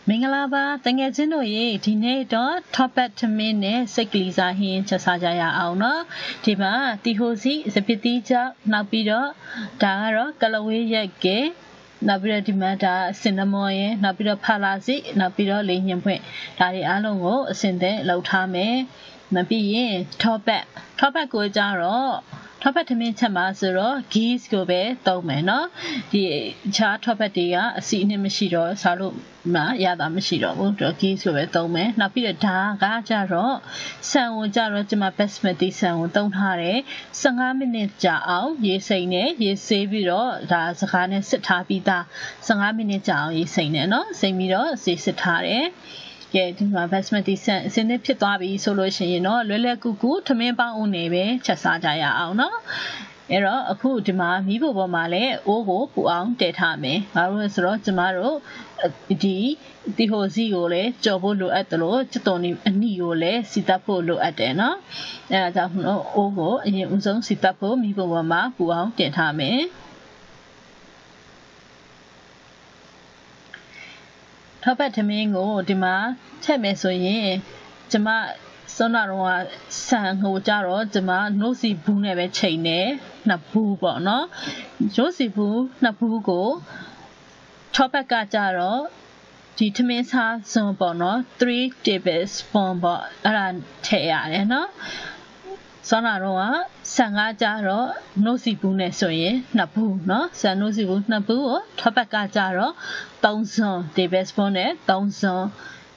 မင်္ဂလာပါတငယ်ချင်းတို့ရေဒီနေ့တော့ topic ထမင်းနဲ့စိတ်ကလေးစားဟင်းချက်စားကြရအောင်နော်ဒီမှာတီဟိုစီစပစ်တီကြောင့်နောက်ပြီးတော့ဒါကတော့ကလဝေးရက်ကဲနောက်ပြီးတော့ဒီမှာဒါစင်နမွန်ရဲ့နောက်ပြီးတော့ဖာလာစီနောက်ပြီးတော့လိန်ညင်ဖွင့်ဒါတွေအားလုံးကိုအစင်သက်လှုပ်ထားမယ်မပြီးရင် topic ကိုကြတော့topic ထမင်းချက်မှာဆိုတော့ geese ကိုပဲသုံးမယ်နော်ဒီခြား topic တွေကအစီအနှစ်မရှိတော့စားလို့မှရတာမရှိတော့ဘူးတော့ geese ကိုပဲသုံးမယ်နောက်ပြီးတော့ဒါကကြတော့ဆန်ကိုကြတော့ကျွန်မ basmati ဆန်ကိုသုံးထားတယ်15မိနစ်ကြာအောင်ရေစိမ့်နဲ့ရေဆေးပြီးတော့ဒါစကားနဲ့စစ်ထားပြီးသား15မိနစ်ကြာအောင်ရေစိမ့်နဲ့နော်စိမ့်ပြီးတော့ဆေးစစ်ထားတယ်ကဲဒီမှာ basmati ဆန်အစင်းနဲ့ဖြစ်သွားပြီဆိုလို့ရှိရင်တော့လွယ်လွယ်ကူကူထမင်းပေါင်းဦးနေပဲချက်စားကြရအောင်နော်အဲ့တော့အခုဒီမှာမီးဖိုပေါ်မှာလည်းအိုးကိုပူအောင်တည်ထားမယ်ဘာလို့လဲဆိုတော့ကျမတို့ဒီတီဟိုစီကိုလည်းကြော်ဖို့လိုအပ်တယ်လို့စက်တော်နီအနီကိုလည်းစီတက်ဖို့လိုအပ်တယ်နော်အဲ့ဒါကြောင့်အိုးကိုအရင်ဦးဆုံးစီတက်ဖို့မီးဖိုပေါ်မှာပူအောင်တင်ထားမယ်ထောက်ပတ်ထမင်းကိုဒီမှာထည့်မယ်ဆိုရင်ကျမစောနာတော့ဆန်ဟိုကြတော့ကျမနို့စီဘူးနဲ့ပဲချိန်နေနှစ်ဘူးပေါ့နော်ရိုးစီဘူးနှစ်ဘူးကိုထောက်ပတ်ကကြတော့ဒီထမင်းစားစွန်ပေါ့နော်3 tablespoon ပေါ့အဲ့ဒါထည့်ရတယ်နော်စောနာတော့ဆန်ကကြတော့နို့စီဘူးနဲ့ဆိုရင်နှစ်ဘူးနော်ဆန်နို့စီဘူးနှစ်ဘူးကိုထောက်ပတ်ကကြတော့3စွန် tablespoon နဲ့3စွန်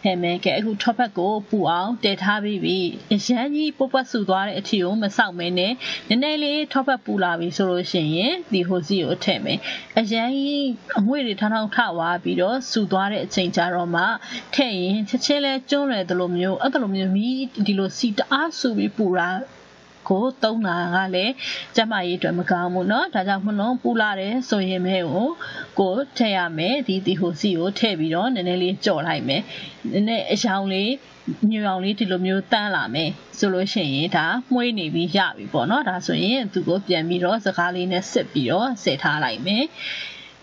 ဟဲ့မယ်ကဲအခု topic ကိုပူအောင်တည်ထားပြီးပြီအရန်ကြီးပုတ်ပတ်ဆူသွားတဲ့အထီကိုမဆောက်မဲနဲ့နည်းနည်းလေး topic ပူလာပြီဆိုလို့ရှိရင်ဒီဟိုစီကိုထည့်မယ်အရန်ကြီးအငွေ့တွေထောင်းထောင်းထသွားပြီးတော့ဆူသွားတဲ့အချိန်ကြတော့မှထည့်ရင်ချက်ချင်းလဲကျွန်းတယ်ဒီလိုမျိုးအဲ့လိုမျိုးမီးဒီလိုစီတအားဆူပြီးပူတာကိုတုံးတာကလည်းကျမရေးအတွက်မကောင်းဘူးเนาะဒါကြောင့်မလို့ပူလာတယ်ဆိုရင်မဲကိုထည့်ရမယ်ဒီဟိုစီကိုထည့်ပြီးတော့နည်းနည်းလေးကြော်လိုက်မယ်နည်းနည်းအရောင်လေးညူအောင်လေးဒီလိုမျိုးတန်းလာမယ်ဆိုလို့ရှိရင်ဒါမှုေးနေပြီးရပြီပေါ့เนาะဒါဆိုရင်သူကိုပြန်ပြီးတော့စကားလေးနဲ့စစ်ပြီးတော့ဆက်ထားလိုက်မယ်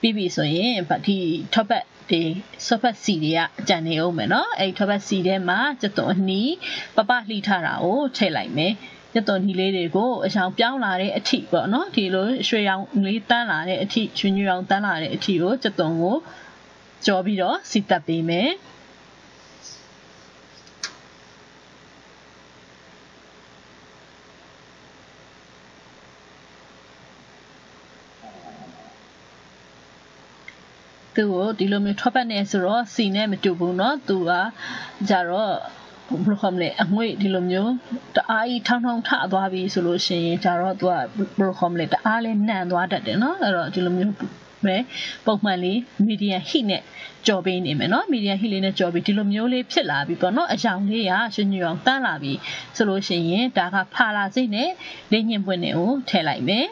ပြီးပြီဆိုရင်ဒီ topic ဒီ software C တွေကအကြံနေအောင်မယ်เนาะအဲ့ topic C ထဲမှာစက်သွန်အနီးပပလှိထားတာကိုထည့်လိုက်မယ်စက်သွန်ဒီလေးတွေကိုအရောင်ပြောင်းလာတဲ့အထိပေါ့เนาะဒီလိုရွှေရောင်လေးတန်းလာတဲ့အထိရွှေညူရောင်တန်းလာတဲ့အထိကိုစက်သွန်ကိုကြော်ပြီးတော့စီတက်ပေးမယ်သူကိုဒီလိုမျိုးထွက်ပတ်နေဆိုတော့စီနဲ့မတူဘူးเนาะသူကကြတော့ဘယ်လိုခေါ်မလဲအငွေ့ဒီလိုမျိုးတအားကြီးထောင်းထောင်းထသွားပြီဆိုလို့ရှိရင်ကြတော့သူကဘယ်လိုခေါ်မလဲတအားလေးနန့်သွားတတ်တယ်เนาะအဲ့တော့ဒီလိုမျိုးပဲပုံမှန်လေး medium heat နဲ့ကြော်ပေးနေမယ်เนาะ medium heat လေးနဲ့ကြော်ပြီးဒီလိုမျိုးလေးဖြစ်လာပြီပေါ့เนาะအရောင်လေးကရွှေညူအောင်တန်းလာပြီဆိုလို့ရှိရင်ဒါကဖာလာစိတ်နဲ့လိမ့်ညင်ပွင့်တွေကိုထည့်လိုက်မယ်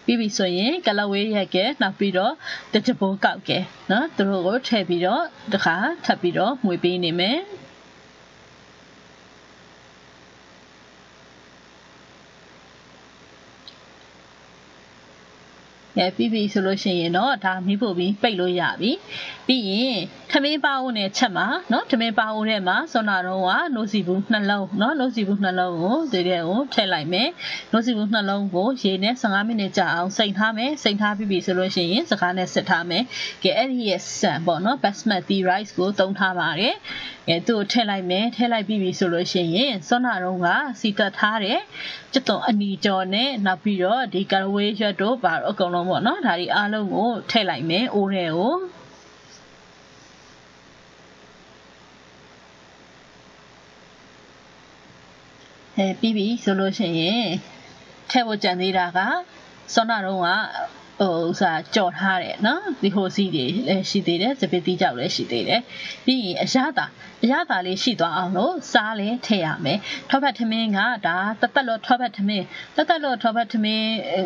ပြီးပြီဆိုရင်ကလဝေးရက်ကဲနောက်ပြီးတော့တကြပိုးကောက်ကဲเนาะသူတို့ကိုထည့်ပြီးတော့တခါထပ်ပြီးတော့မှွေပေးနေမယ်ပြီးပြီဆိုလို့ရှိရင်တော့ဒါမီးပို့ပြီးပိတ်လို့ရပြီပြီးရင်ထမင်းပါဦးနဲ့ချက်မှာเนาะထမင်းပါဦးထဲမှာစောနာတော့ကနိုးစီဘူးနှလုံးเนาะနိုးစီဘူးနှလုံးကိုဒီထဲကိုထည့်လိုက်မယ်နိုးစီဘူးနှလုံးကိုရေနဲ့15မိနစ်ကြာအောင်စိမ့်ထားမယ်စိမ့်ထားပြီးပြီဆိုလို့ရှိရင်စကားနဲ့စစ်ထားမယ်ကဲအဲ့ဒီရဲ့ဆန်ပေါ့เนาะ basmati rice ကိုသုံးထားပါတယ်သူ့ကိုထည့်လိုက်မယ်ထည့်လိုက်ပြီးပြီဆိုလို့ရှိရင်စောနာတော့ကစီကတ်ထားတယ်ကျက်သွန်အနီကြော်နဲ့နောက်ပြီးတော့ဒီကလဝေးရွက်တို့ပါအကုန်လုံးပေါ့เนาะဒါဒီအားလုံးကိုထည့်လိုက်မယ်အိုးထဲကိုပြီးပြီဆိုလို့ရှိရင်ထည့်ဖို့ကြံသေးတာကစောနာတော့ကကြော်ထားတယ်เนาะဒီဟိုစီတွေလည်းရှိသေးတယ်စပစ်တီးကြောက်လည်းရှိသေးတယ်ပြီးရင်အရသာလေးရှိသွားအောင်လို့စားလည်းထည့်ရမယ်ထောက်ဖတ်ထမင်းကဒါတသက်လို့ထောက်ဖတ်ထမင်း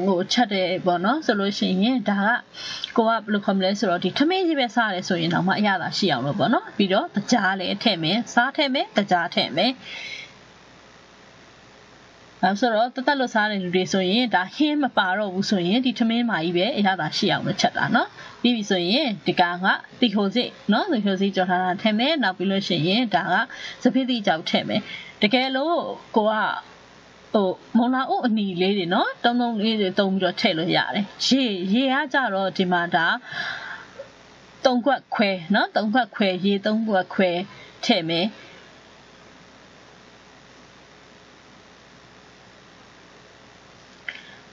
ကိုချက်တယ်ပေါ့เนาะဆိုလို့ရှိရင်ဒါကကိုကဘယ်လိုခေါ်မလဲဆိုတော့ဒီထမင်းကြီးပဲစားတယ်ဆိုရင်တော့မှအရသာရှိအောင်လို့ပေါ့เนาะပြီးတော့တကြားလည်းထည့်မယ်စားထည့်မယ်တကြားထည့်မယ် ဆိုတော့တသက်လွတ်စားတဲ့လူတွေဆိုရင်ဒါဟင်းမပါတော့ဘူးဆိုရင်ဒီထမင်းမာကြီးပဲအရသာရှိအောင်လို့ချက်တာနော်ပြီးပြီဆိုရင်ဒီကတီခိုစစ်နော်တီခိုစစ်ကြော်ထားတာထည့်မယ်နောက်ပြီးလို့ရှိရင်ဒါကစပစ်တိကြောက်ထည့်မယ်တကယ်လို့ကိုကမုံလာအုပ်အနီလေးတွေနော်တုံးလေးတွေတုံးပြီးတော့ထည့်လို့ရတယ်ရေကကြတော့ဒီမှာဒါ3ခွက်ခွဲနော်3ခွက်ခွဲရေ3ခွက်ခွဲထည့်မယ်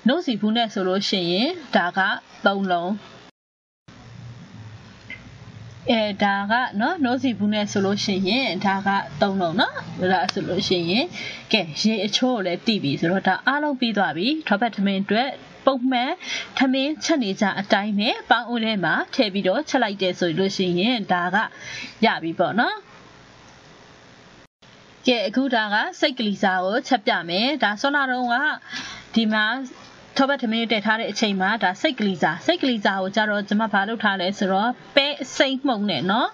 နှုတ်စီဘူးနဲ့ဆိုလို့ရှိရင်ဒါက3လုံးဒါကနော်နှုတ်စီဘူးနဲ့ဆိုလို့ရှိရင်ဒါက3လုံးနော်ဒါဆိုလို့ရှိရင်ကဲရေအချိုးကိုလည်းတည်ပြီဆိုတော့ဒါအားလုံးပြီးသွားပြီထောပတ်ထမင်းအတွက်ပုံမှန်ထမင်းချက်နေကြအတိုင်းပဲပေါင်းဦးထဲမှာထည့်ပြီးတော့ချက်လိုက်တယ်ဆိုလို့ရှိရင်ဒါကရပြီပေါ့နော်ကဲအခုဒါကစိတ်ကလေးစားကိုချက်ပြမယ်ဒါဆွမ်းနာတော့ကဒီမှာထောပတ်ထမင်းတက်ထားတဲ့အချိန်မှာဒါစိတ်ကလေးစားကိုကြတော့ကျွန်မဘာလုပ်ထားလဲဆိုတော့ပဲစိမ့်မှုန့်နဲ့နော်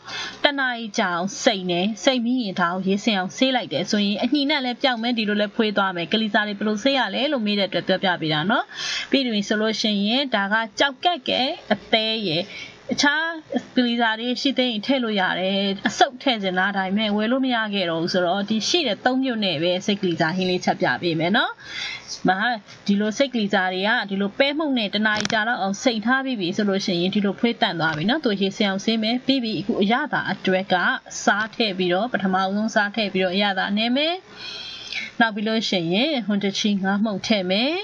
တနားကြီးကြောင်စိတ်နေစိတ်ပြီးရင်ဒါကိုရေးစင်အောင်ဆေးလိုက်တယ်ဆိုရင်အညှိနဲ့လည်းပြောက်မယ်ဒီလိုလည်းဖွေးသွားမယ်ကလေးစားလေးဘယ်လိုဆေးရလဲလို့မေးတဲ့အတွက်ပြောပြပေးတာနော်ပြီးပြီဆိုလို့ရှိရင်ဒါကကြောက်ကက်ကဲအသေးရဲ့အခြားကလေးစားလေးရှိတဲ့ရင်ထည့်လို့ရတယ်အစုပ်ထည့်စင်လားဒါပေမဲ့ဝယ်လို့မရခဲ့တော့ဘူးဆိုတော့ဒီရှိတဲ့3မျိုးနဲ့ပဲစိတ်ကလေးစားဟင်းလေးချက်ပြပေးမယ်နော်မဟာဒီလိုစိတ်ကလေးစားတွေကဒီလိုပဲမှုန့်နဲ့တနားကြာတော့အောင်စိတ်ထားပြီးပြီဆိုလို့ရှိရင်ဒီလိုဖွေးတန့်သွားပြီနော်သူရေစင်အောင်ဆေးမယ်ပြီးပြီအခုအရသာအတွက်ကစားထည့်ပြီးတော့ပထမဆုံးစားထည့်ပြီးတော့အရသာနည်းမယ်နောက်ပြီးလို့ရှိရင်ဟွန်တချီငါးမှုန့်ထည့်မယ်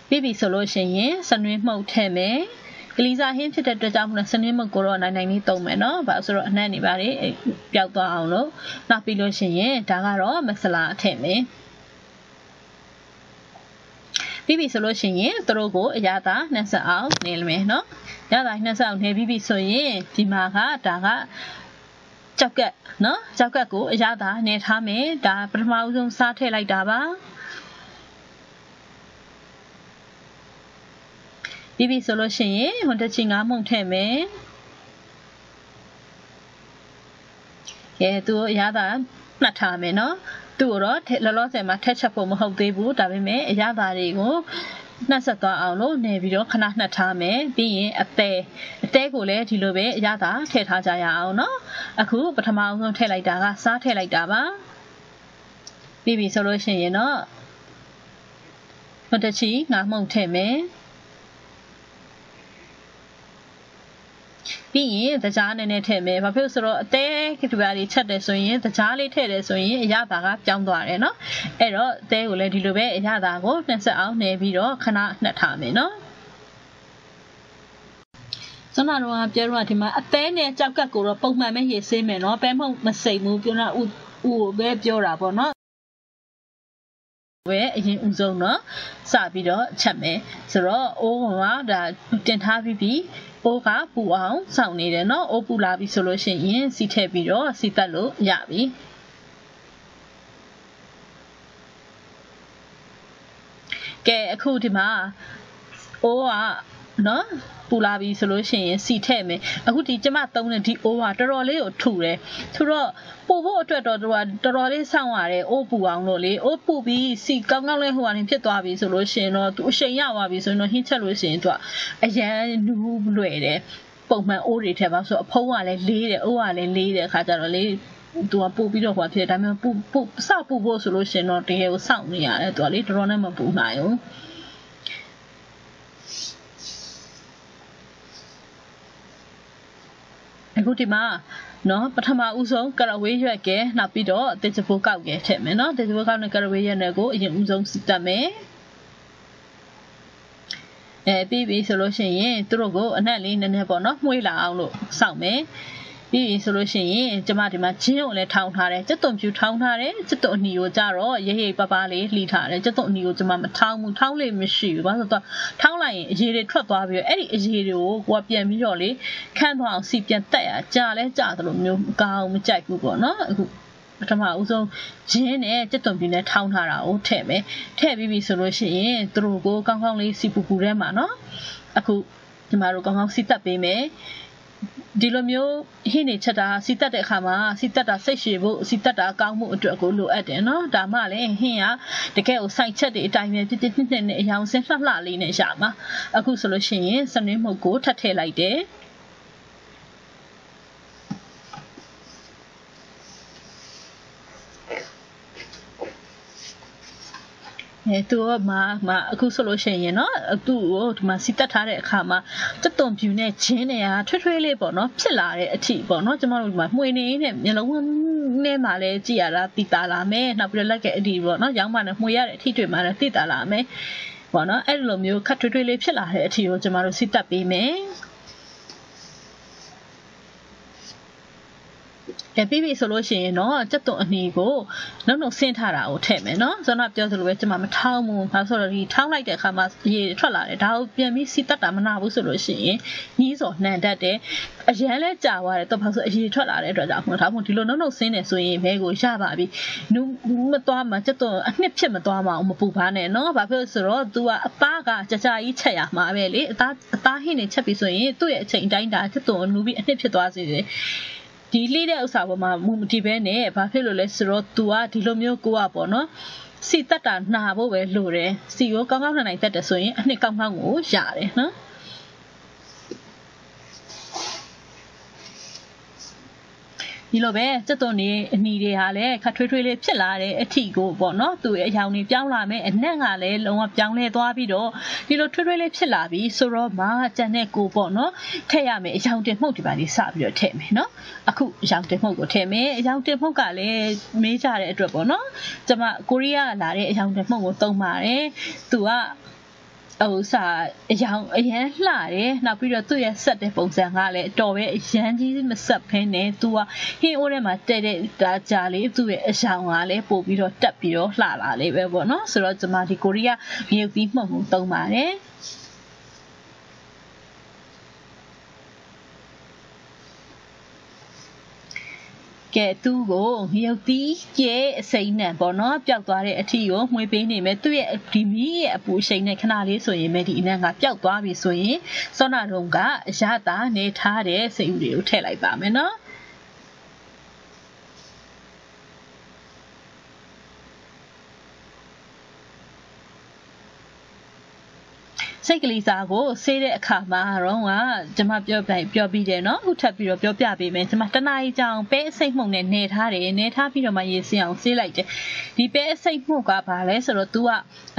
ပြီးပြီဆိုလို့ရှိရင်စနွင်းမှုန့်ထည့်မယ်ကလေးစားဟင်းဖြစ်တဲ့အတွက်ကြောင့်မလို့စနွင်းမှုန့်ကိုတော့နိုင်လေးသုံးမယ်နော်ဘာလို့ဆိုတော့အနှံ့နေပါလေပျောက်သွားအောင်လို့နောက်ပြီးလို့ရှိရင်ဒါကတော့မဆလာထည့်မယ်ပြီးပြီဆိုလို့ရှိရင်သူတို့ကိုအရသာနှက်ဆက်အောင်နေမယ်နော်ရသာနှက်ဆက်အောင်နေပြီးပြီဆိုရင်ဒီမှာကဒါကကြောက်ကက်နော်ကြောက်ကက်ကိုအရသာနေထားမယ်ဒါပထမဆုံးစားထည့်လိုက်တာပါပြီးပြီဆိုလို့ရှိရင်ဟွန်တချီငါးမှုန့်ထည့်မယ်ကဲသူအရသာမှတ်ထားမယ်နော်သူ့ကိုတော့လောလောဆယ်မှာထက်ချက်ဖို့မဟုတ်သေးဘူးဒါပေမဲ့အရသာတွေကိုနှက်ဆက်သွားအောင်လို့နေပြီးတော့ခဏနှက်ထားမယ်ပြီးရင်အသေးကိုလည်းဒီလိုပဲအရသာထည့်ထားကြရအောင်နော်အခုပထမဆုံးထည့်လိုက်တာကစားထည့်လိုက်တာပါပြီးပြီဆိုလို့ရှိရင်တော့ဟွန်တချီငါးမှုန့်ထည့်မယ်ပြီးရင်တကြားနဲ့ထည့်မယ်ဘာဖြစ်လို့ဆိုတော့အသေးကတူပါလေးချက်တယ်ဆိုရင်တကြားလေးထည့်တယ်ဆိုရင်အရသာကပြောင်းသွားတယ်နော်အဲ့တော့အသေးကိုလည်းဒီလိုပဲအရသာကိုနှက်ဆက်အောင်နေပြီးတော့ခဏနှက်ထားမယ်နော်စနာတော့ပြောတော့ဒီမှာအသေးနဲ့ကြောက်ကက်ကိုတော့ပုံမှန်ပဲရေးဆေးမယ်နော်ပဲမဟုတ်မစိမ့်ဘူးပြောတာဥပဲပြောတာပေါ့နော်ပဲအရင်ဦးဆုံးတော့စပြီးတော့ချက်မယ်ဆိုတော့အိုးကဒါတင်ထားပြီးအိုးကပူအောင်စောင့်နေတယ်နော်အိုးပူလာပြီဆိုလို့ရှိရင်စီထည့်ပြီးတော့စီတက်လို့ရပြီကဲအခုဒီမှာအိုးကနော်ပူလာပြီဆိုလို့ရှိရင်စီထည့်မယ်အခုဒီကျမသုံးတဲ့ဒီအိုးကတော်တော်လေးကိုထူတယ်ထူတော့ပူဖို့အတွက်တော့သူကတော်တော်လေးစောင့်ရတယ်အိုးပူအောင်လို့လေအိုးပူပြီးစီကောင်းကောင်းလေးဟိုကနေဖြစ်သွားပြီဆိုလို့ရှိရင်တော့သူအရှိန်ရသွားပြီဆိုရင်တော့ဟင်းချက်လို့ရှိရင်သူကအရန်နူးလွယ်တယ်ပုံမှန်အိုးတွေထည့်ပါဆိုအဖုံးကလည်းလေးတယ်အိုးကလည်းလေးတယ်ခါကြတော့လေသူကပူပြီးတော့ဟိုဖြစ်တယ်ဒါပေမဲ့ပူဖို့ဆိုလို့ရှိရင်တော့တကယ်ကိုစောင့်နေရတယ်သူကလေတော်တော်နဲ့မပူနိုင်ဘူးအခုဒီမှာနော်ပထမဦးဆုံးကရဝေးရွက်ကဲနောက်ပြီးတော့တေချဖိုးကောက်ကဲထည့်မယ်နော်တေချဖိုးကောက်နဲ့ကရဝေးရက်နဲ့ကိုအရင်ဦးဆုံးစစ်တက်မယ်ပြီးပြီဆိုလို့ရှိရင်သူတို့ကိုအနက်လေးနည်းနည်းပေါ့နော်မှွေးလာအောင်လို့စောင့်မယ်ပြီးပြီဆိုလို့ရှိရင်ကျမဒီမှာဂျင်းကိုလည်းထောင်းထားတယ်ကျွတ်သွန်ဖြူထောင်းထားတယ်ကျွတ်သွန်အနီကိုကြတော့ရိပ်ရိပ်ပပလေးလှီထားတယ်ကျွတ်သွန်အနီကိုကျမမထောင်းဘူးထောင်းလေးမရှိဘူးဘာလို့ဆိုတော့ထောင်းလိုက်ရင်အရေတွေထွက်သွားပြီးတော့အဲ့ဒီအရေတွေကိုကိုကပြန်ပြီးတော့လေခန့်သွားအောင်စီပြန်တက်ရကြာလဲကြာသလိုမျိုးမကောင်းမကြိုက်ဘူးပေါ့နော်အခုပထမဦးဆုံးဂျင်းနဲ့ကျွတ်သွန်ဖြူနဲ့ထောင်းထားတာကိုထည့်မယ်ထည့်ပြီးပြီဆိုလို့ရှိရင်သူတို့ကိုကောင်းကောင်းလေးစီပူပူထဲမှာနော်အခုဒီမှာတို့ကောင်းကောင်းစီတက်ပေးမယ် ဒီလိုမျိုးဟင်းနေချက်တာစီတက်တဲ့အခါမှာစီတက်တာစိတ်ရှည်ဖို့စီတက်တာကောင်းမှုအတွက်ကိုလိုအပ်တယ်နော်ဒါမှလည်းဟင်းကတကယ်ကိုစိုက်ချက်တွေအတိုင်းပဲပြပြနှစ်နဲ့အယောင်စင်းလှလှလေးနဲ့ရမှာအခုဆိုလို့ရှိရင်စနွေးမှုတ်ကိုထပ်ထည့်လိုက်တယ်သူကအခုဆိုလို့ရှိရင်เนาะသူ့ကိုဒီမှာစီတက်ထားတဲ့အခါမှာတက်တုံပြူနဲ့ဂျင်းတွေကထွေးလေးပေါ့เนาะဖြစ်လာတဲ့အထိပေါ့เนาะကျမတို့ဒီမှာမှွေနေနဲ့မျိုးလုံးနဲ့မှလည်းကြည်ရတာတိတာလာမယ်နောက်ပြီးတော့လက်ကအဒီပေါ့เนาะရောင်းမှနဲ့မှွေရတဲ့အထိတွေမှလည်းတိတာလာမယ်ပေါ့เนาะအဲ့လိုမျိုးခတ်ထွေးလေးဖြစ်လာတဲ့အထိကိုကျမတို့စီတက်ပေးမယ်ပြီးပြီဆိုလို့ရှိရင်တော့စက်သွန်အနီကိုနောက်ဆင်းထားတာကိုထည့်မယ်နော်ဇောနာပြောသလိုပဲကျမမထောင်းဘူးဘာလို့ဆိုတော့ဒီထောင်းလိုက်တဲ့အခါမှာရေထွက်လာတယ်ဒါကိုပြန်ပြီးစီတက်တာမနာဘူးဆိုလို့ရှိရင်ညီးစော်နှံတတ်တယ်အရန်လဲကြာသွားတယ်တော့ဘာလို့ဆိုအရေထွက်လာတဲ့အတွက်ကြောင့်ဒါမှမဟုတ်ဒီလိုနောက်ဆင်းနေဆိုရင်ဘဲကိုရပါပြီနူးမသွားမှစက်သွန်အနှစ်ဖြစ်မသွားမှအောင်မပူပါနဲ့နော်ဘာဖြစ်လို့ဆိုတော့ तू ကအသားကကြာကြာကြီးချက်ရမှာပဲလေအသားဟင်းနေချက်ပြီဆိုရင်သူ့ရဲ့အချိန်တိုင်းတာစက်သွန်နူးပြီးအနှစ်ဖြစ်သွားစေတယ်ဒီလေးတဲ့ဥစ္စာပေါ်မှာမူမတီပဲနဲ့ဘာဖြစ်လို့လဲဆိုတော့ तू ကဒီလိုမျိုးကိုကပေါ့နော်စီတက်တာနှာဖို့ပဲလိုတယ်စီကိုကောင်းကောင်းနိုင်တက်တယ်ဆိုရင်အနှစ်ကောင်းကောင်းကိုရတယ်နော်ဒီလိုပဲစက်သွန်နေအနီတွေဟာလည်းခတ်ထွေးထွေးလေးဖြစ်လာတဲ့အထီကိုပေါ့နော်သူ့ရဲ့အယောင်တွေပြောင်းလာမယ်အနက်ကလည်းလုံးဝပြောင်းလဲသွားပြီးတော့ဒီလိုထွေးထွေးလေးဖြစ်လာပြီးဆိုတော့မှကြံတဲ့ကိုပေါ့နော်ထည့်ရမယ်အယောင်တင်မှုတ်ဒီပါလေးစပြီးတော့ထည့်မယ်နော်အခုအယောင်တင်မှုတ်ကိုထည့်မယ်အယောင်တင်မှုတ်ကလည်းမေးကြတဲ့အတွက်ပေါ့နော်ကျွန်မကိုရီးယားလာတဲ့အယောင်တင်မှုတ်ကိုသုံးပါတယ်သူကစာအယောင်အရန်လှတယ်နောက်ပြီးတော့သူ့ရဲ့ဆက်တဲ့ပုံစံကလည်းတော်ပဲအရန်ကြီးမဆက်ဖင်းနဲ့သူကဟင်းအိုးထဲမှာတဲ့ဒါကြာလေးသူ့ရဲ့အယောင်ကလည်းပို့ပြီးတော့တက်ပြီးတော့လှလာလေးပဲပေါ့နော်ဆိုတော့ကျွန်မဒီကိုရီးယားမြုပ်ပြီးမှတ်မှုသုံးပါတယ်ကဲသူ့ကိုမြုပ်ပြီးရဲ့အစိမ်းနဲ့ပေါ့နော်ပျောက်သွားတဲ့အထီကိုမှွေပေးနေမယ်သူ့ရဲ့ဒီမီးရဲ့အပူအရှိန်နဲ့ခဏလေးဆိုရင်ပဲဒီအနံ့ကပျောက်သွားပြီဆိုရင်စောနာတုံးကအရသာနေထားတဲ့စိတ်ဥတွေကိုထည့်လိုက်ပါမယ်နော်စိတ်ကလေးစားကိုဆေးတဲ့အခါမှာတော့ကျွန်မပြောပြီးတယ်နော်အခုထပ်ပြီးတော့ပြောပြပေးမယ်ကျွန်မတနားကြီးကြောင်ပဲအစိတ်မှုန့်နဲ့နေထားတယ်နေထားပြီးတော့မှရေစင်အောင်ဆေးလိုက်တယ်ဒီပဲအစိတ်မှုန့်ကဘာလဲဆိုတော့ तू က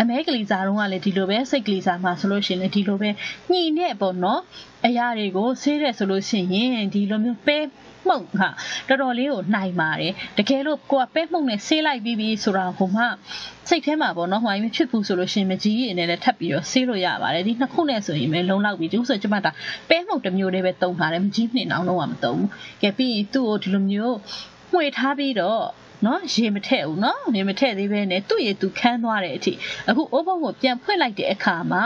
အမဲကလေးစားတော့ကလည်းဒီလိုပဲစိတ်ကလေးစားမှာဆိုလို့ရှိရင်လည်းဒီလိုပဲညှိနဲ့ပေါ့နော်အရာတွေကိုဆေးတဲ့ဆိုလို့ရှိရင်ဒီလိုမျိုးပဲမှုန့်ဟာတော်တော်လေးကိုနိုင်ပါတယ်တကယ်လို့ကိုကပဲမှုန့်နဲ့ဆေးလိုက်ပြီးပြီဆိုတာကိုမှစိတ်ထဲမှာပေါ့နော်ဟိုင်းမဖြစ်ဘူးဆိုလို့ရှိရင်မကြီးရင်လည်းထပ်ပြီးတော့ဆေးလို့ရပါတယ်ဒီနှစ်ခုနဲ့ဆိုရင်ပဲလုံလောက်ပြီသူဆိုကျမတာပဲမှုန့်တစ်မျိုးလေးပဲတုံးထားတယ်မကြီးနှစ်အောင်လုံးဝမတုံးဘူးကဲပြီးသူ့ကိုဒီလိုမျိုးမှွေထားပြီးတော့နော်ရေမထည့်ဘူးနော်ရေမထည့်သေးပဲနဲ့သူ့ရေသူခန်းသွားတဲ့အထိအခုအိုးဘုံကိုပြန်ဖွင့်လိုက်တဲ့အခါမှာ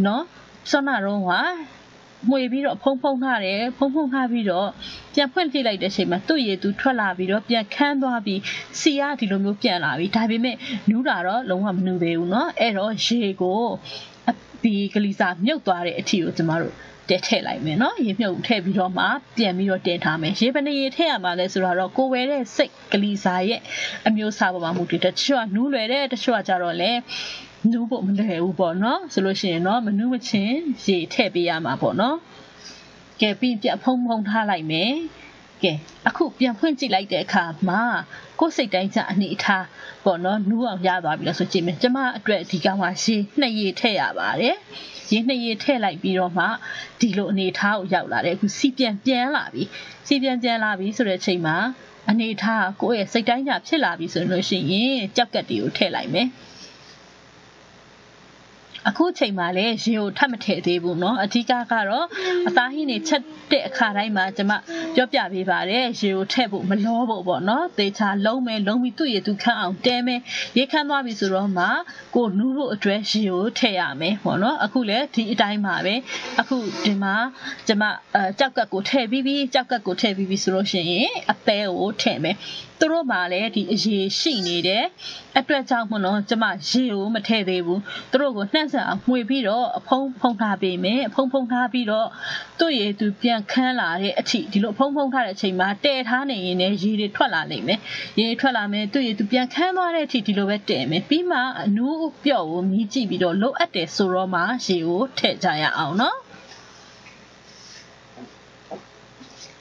နော်စောနာတော့မှွေပြီးတော့ဖုံးထားတယ်ဖုံးထားပြီးတော့ပြန်ဖွင့်ပြလိုက်တဲ့အချိန်မှာသူ့ရေသူထွက်လာပြီးတော့ပြန်ခန်းသွားပြီးစီကဒီလိုမျိုးပြန်လာပြီးဒါပေမဲ့နူးတာတော့လုံးဝမနူးသေးဘူးเนาะအဲ့တော့ရေကိုဒီကလေးစားမြုပ်သွားတဲ့အထီကိုကျမတို့တဲထည့်လိုက်မယ်เนาะရေမြုပ်ထည့်ပြီးတော့မှပြန်ပြီးတော့တင်ထားမယ်ရေဘယ်နှရေထည့်ရမှာလဲဆိုတော့ကိုဝယ်တဲ့စိတ်ကလေးစားရဲ့အမျိုးအစားပေါ်မှာမူတည်တချို့ကနူးလွယ်တဲ့တချို့ကကြတော့လေနူးဖို့မလွယ်ဘူးပေါ့နော်ဆိုလို့ရှိရင်တော့မနူးမချင်းရေထည့်ပေးရမှာပေါ့နော်ကဲပြီးပြန်ဖုံးထားလိုက်မယ်ကဲအခုပြန်ဖွင့်ကြည့်လိုက်တဲ့အခါမှာကိုယ်စိတ်တိုင်းချအနေထားပေါ့နော်နူးအောင်ရသွားပြီလို့ဆိုကြည့်မယ်ကျမအတွက်ဒီကောင်ကရေ2ရေထည့်ရပါတယ်ရေ2ရေထည့်လိုက်ပြီးတော့မှဒီလိုအနေထားကိုရောက်လာတယ်အခုစီပြန်လာပြီစီပြန်လာပြီဆိုတဲ့အချိန်မှာအနေထားကိုယ့်ရဲ့စိတ်တိုင်းချဖြစ်လာပြီဆိုလို့ရှိရင်ကြောက်ကက်တီကိုထည့်လိုက်မယ်အခုချိန်မှာလည်းရေကိုထပ်မထည့်သေးဘူးเนาะအဓိကကတော့အသားဟင်းတွေချက်တဲ့အခါတိုင်းမှာကျွန်မပြောပြပေးပါတယ်ရေကိုထည့်ဖို့မလောဖို့ပေါ့เนาะသေချာလုံးပြီးသူ့ရေသူခန်းအောင်တဲမယ်ရေခန်းသွားပြီဆိုတော့မှကိုနူးဖို့အတွက်ရေကိုထည့်ရမယ်ပေါ့เนาะအခုလည်းဒီအတိုင်းပါပဲအခုဒီမှာကျွန်မကြောက်ကက်ကိုထည့်ပြီးဆိုလို့ရှိရင်အသေးကိုထည့်မယ် သူတို့မှလည်းဒီအရေးရှိနေတယ်အတွက်ကြောင့်မလို့ကျမရေကိုမထည့်သေးဘူးသူတို့ကိုနှံ့ဆက်အောင်မှွေပြီးတော့အဖုံးဖုံးထားပေးမယ်အဖုံးဖုံးထားပြီးတော့သူ့ရေသူပြန်ခန်းလာတဲ့အထိဒီလိုအဖုံးဖုံးထားတဲ့အချိန်မှာတည်ထားနေရင်လည်းရေတွေထွက်လာနိုင်မယ်ရေထွက်လာမယ်သူ့ရေသူပြန်ခန်းသွားတဲ့အထိဒီလိုပဲတည်မယ်ပြီးမှအနူးပြော့ကိုမြည်ကြည့်ပြီးတော့လိုအပ်တယ်ဆိုတော့မှရေကိုထည့်ကြရအောင်နော်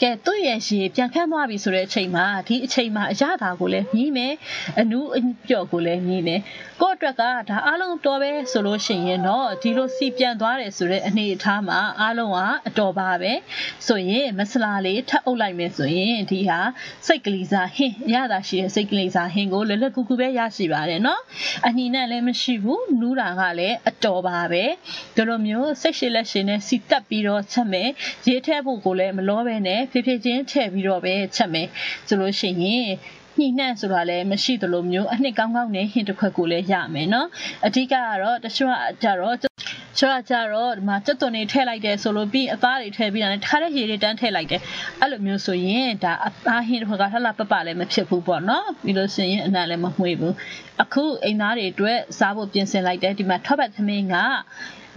ကဲသူ့ရဲ့ရေပြန်ခန်းသွားပြီဆိုတဲ့အချိန်မှာဒီအချိန်မှာအရသာကိုလည်းမြည်မယ်အနူးပြော့ကိုလည်းမြည်မယ်ကိုယ့်အတွက်ကဒါအားလုံးတော်ပဲဆိုလို့ရှိရင်တော့ဒီလိုစီပြန်သွားတယ်ဆိုတဲ့အနေအထားမှာအားလုံးကအတော်ပါပဲဆိုရင်မဆလာလေးထပ်အုပ်လိုက်မယ်ဆိုရင်ဒီဟာစိတ်ကလေးစားဟင်းအရသာရှိတဲ့စိတ်ကလေးစားဟင်းကိုလက်လက်ကူကူပဲရရှိပါတယ်နော်အညီနဲ့လည်းမရှိဘူးနူးတာကလည်းအတော်ပါပဲဒီလိုမျိုးစိတ်ရှိလက်ရှိနဲ့စီတက်ပြီးတော့ချက်မယ်ရေထည့်ဖို့ကိုလည်းမလောပဲနဲ့ဖြည်းဖြည်းချင်းထည့်ပြီးတော့ပဲချက်မယ်ဆိုလို့ရှိရင်ညှိနှံ့ဆိုတာလည်းမရှိသလိုမျိုးအနှစ်ကောင်းကောင်းနဲ့ဟင်းတစ်ခွက်ကိုလည်းရမယ်နော်အဓိကကတော့တချို့ကြတော့ဒီမှာကြက်သွန်တွေထည့်လိုက်တယ်ဆိုလို့ပြီးအသားတွေထည့်ပြီးတာနဲ့တခါတည်းရေတွေတန်းထည့်လိုက်တယ်အဲ့လိုမျိုးဆိုရင်ဒါအသားဟင်းတစ်ခွက်ကလှလှပပလည်းမဖြစ်ဘူးပေါ့နော်ပြီးလို့ရှိရင်အနံ့လည်းမမှွေးဘူးအခုအိမ်သားတွေအတွက်စားဖို့ပြင်ဆင်လိုက်တယ်ဒီမှာထောပတ်သမင်းက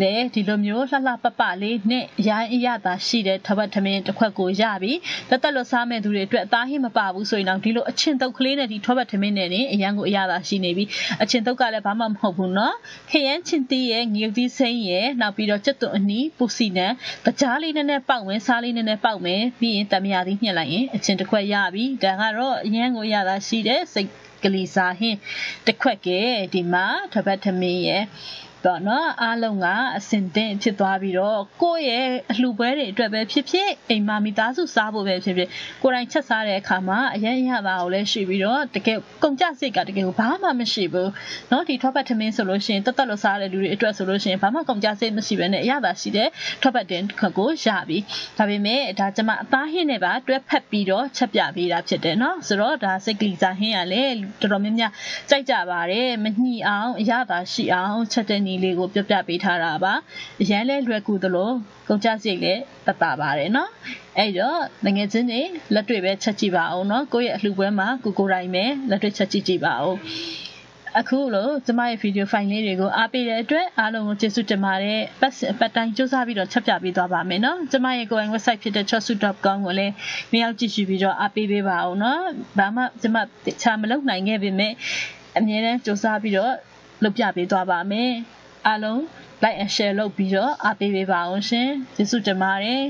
လေဒီလိုမျိုးလှလှပပလေးနဲ့ရိုင်းအရသာရှိတဲ့ထောပတ်သမင်းတစ်ခွက်ကိုရပြီတက်လို့စားမဲ့သူတွေအတွက်အသားဟင်းမပါဘူးဆိုရင်တော့ဒီလိုအချင်းတုပ်ကလေးနဲ့ဒီထောပတ်သမင်းနဲ့နေအရန်ကိုအရသာရှိနေပြီအချင်းတုပ်ကလည်းဘာမှမဟုတ်ဘူးနော်ခရမ်းချင်းတီးရဲ့ငရုတ်သီးစိမ်းရဲ့နောက်ပြီးတော့ကြက်သွန်အနီးပူစီနံတကြားလေးနည်းနည်းပေါက်မယ်စားလေးနည်းနည်းပေါက်မယ်ပြီးရင်တမယာသီးညှက်လိုက်ရင်အချင်းတစ်ခွက်ရပြီဒါကတော့အရန်ကိုအရသာရှိတဲ့စိတ်ကလေးစားဟင်းတစ်ခွက်ကဒီမှာထောပတ်သမင်းရဲ့တော့နော်အားလုံးကအစင်တင်ဖြစ်သွားပြီးတော့ကိုယ့်ရဲ့အလှပွဲတွေအတွက်ပဲဖြစ်ဖြစ်အိမ်မှာမိသားစုစားဖို့ပဲဖြစ်ဖြစ်ကိုယ်တိုင်ချက်စားတဲ့အခါမှာအရင်ရတာကိုလည်းရှိပြီးတော့တကယ်ကုန်ကြစိတ်ကတကယ်ဘာမှမရှိဘူးเนาะဒီထောပတ်ထမင်းဆိုလို့ရှိရင်တက်လို့စားတဲ့လူတွေအတွက်ဆိုလို့ရှိရင်ဘာမှကုန်ကြစိတ်မရှိဘဲနဲ့အရသာရှိတဲ့ထောပတ်တင်ခက်ကိုရပြီဒါပေမဲ့ဒါကျမအသားဟင်းနဲ့ပါတွဲဖက်ပြီးတော့ချက်ပြပေးတာဖြစ်တယ်เนาะဆိုတော့ဒါစိတ်ကလေးစားဟင်းရလေတော်တော်များများကြိုက်ကြပါတယ်မညှိအောင်အရသာရှိအောင်ချက်တဲ့နီလေးကိုပြပြပေးထားတာပါအရန်လဲလွယ်ကူသလိုကုန်ကြစိတ်လည်းတတ်တာပါတယ်เนาะအဲ့တော့ငွေချင်းတွေလက်တွေ့ပဲချက်ကြည့်ပါအောင်เนาะကိုယ့်ရဲ့အလှပွဲမှာကိုတိုင်းပဲလက်တွေ့ချက်ကြည့်ပါဦးအခုလို့ကျမရဲ့ဗီဒီယိုဖိုင်လေးတွေကိုအားပေးတဲ့အတွက်အားလုံးကိုကျေးဇူးတင်ပါတယ်ပတ်တိုင်းစူးစမ်းပြီးတော့ချက်ပြပေးသွားပါမယ်เนาะကျမရဲ့ကိုယ်ပိုင် website ဖြစ်တဲ့ chotsu.com ကိုလည်းမရောက်ကြည့်ရှုပြီးတော့အားပေးပေးပါအောင်เนาะဘာမှကျမချာမလုပ်နိုင်ခဲ့ပေမဲ့အမြဲတမ်းစူးစမ်းပြီးတော့လုပ်ပြပေးသွားပါမယ်အားလုံး like and share လုပ်ပြီးတော့အားပေးပေးပါအောင်ရှင်ကျေးဇူးတင်ပါတယ်